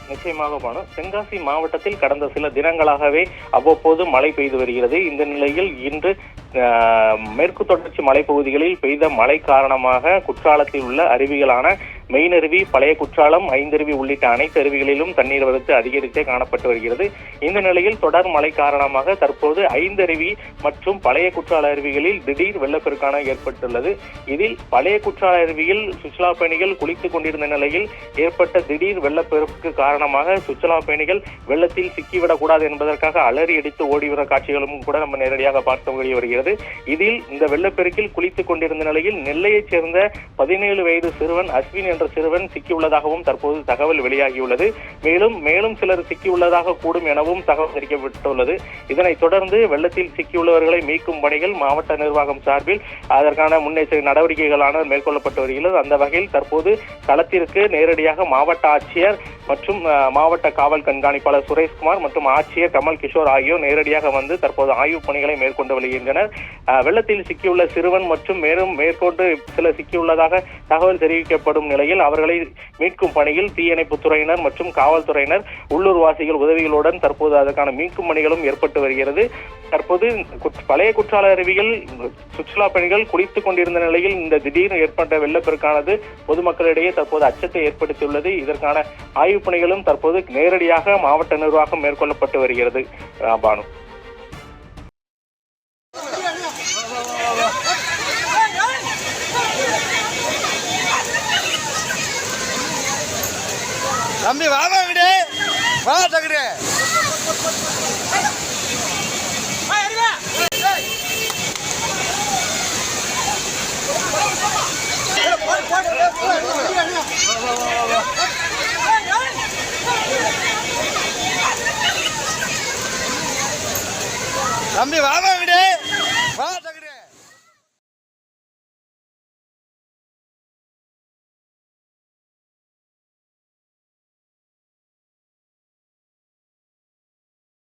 நிச்சயமாக பானு. தென்காசி மாவட்டத்தில் கடந்த சில தினங்களாகவே அவ்வப்போது மழை பெய்து வருகிறது. இந்த நிலையில் இன்று மேற்கு தொடர்ச்சி மலைப்பகுதிகளில் பெய்த மழை காரணமாக குற்றாலத்தில் உள்ள அருவிகளான மெயினருவி, பழைய குற்றாலம், ஐந்தருவி உள்ளிட்ட அனைத்து அருவிகளிலும் தண்ணீர் வரத்து அதிகரித்தே காணப்பட்டு வருகிறது. இந்த நிலையில் தொடர் மழை காரணமாக தற்போது ஐந்தருவி மற்றும் பழைய குற்றால அருவிகளில் திடீர் வெள்ளப்பெருக்கான ஏற்பட்டுள்ளது. இதில் பழைய குற்றால அருவியில் சுற்றுலா பயணிகள் குளித்துக் கொண்டிருந்த நிலையில் ஏற்பட்ட திடீர் வெள்ளப்பெருக்கு காரணமாக சுற்றுலா பயணிகள் வெள்ளத்தில் சிக்கிவிடக்கூடாது என்பதற்காக அலறி அடித்து ஓடிவர காட்சிகளும் கூட நம்ம நேரடியாக பார்க்க முடிய வருகிறது. இதில் இந்த வெள்ளப்பெருக்கில் குளித்துக் கொண்டிருந்த நிலையில் நெல்லையைச் சேர்ந்த 17 வயது சிறுவன் அஸ்வின் என்ற சிறுவன் சிக்கியுள்ளதாகவும் தற்போது தகவல் வெளியாகியுள்ளது. மேலும் சிலர் சிக்கியுள்ளதாக கூடும் எனவும் தகவல் தெரிவிக்கப்பட்டுள்ளது. இதனைத் தொடர்ந்து வெள்ளத்தில் சிக்கியுள்ளவர்களை மீட்கும் பணிகள் மாவட்ட நிர்வாகம் சார்பில் அதற்கான முன்னெச்சரிக்கை நடவடிக்கைகளான மேற்கொள்ளப்பட்டு வருகிறது. அந்த வகையில் தற்போது களத்திற்கு நேரடியாக மாவட்ட ஆட்சியர் மற்றும் மாவட்ட காவல் கண்காணிப்பாளர் சுரேஷ்குமார் மற்றும் ஆட்சியர் கமல் கிஷோர் ஆகியோர் நேரடியாக வந்து தற்போது ஆய்வுப் பணிகளை மேற்கொண்டு வருகின்றனர். வெள்ளத்தில் சிக்கியுள்ள சிறுவன் மற்றும் மேற்கொண்டு சிலர் சிக்கியுள்ளதாக தகவல் தெரிவிக்கப்படும் நிலையில் அவர்களை மீட்கும் பணியில் தீயணைப்பு துறையினர் மற்றும் காவல்துறையினர் உள்ளூர்வாசிகள் உதவிகளுடன் தற்போது அதற்கான மீட்கும் பணிகளும் ஏற்பட்டு வருகிறது. தற்போது பழைய குற்றால அருவியில் சுற்றுலா பயணிகள் குளித்துக் கொண்டிருந்த நிலையில் இந்த திடீர்னு ஏற்பட்ட வெள்ளப்பெருக்கானது பொதுமக்களிடையே தற்போது அச்சத்தை ஏற்படுத்தியுள்ளது. இதற்கான ஆய்வுப் பணிகளும் தற்போது நேரடியாக மாவட்ட நிர்வாகம் மேற்கொள்ளப்பட்டு வருகிறது. பானு. தம்பி வாங்கடே வா தகடே தம்பி வாங்கடே வா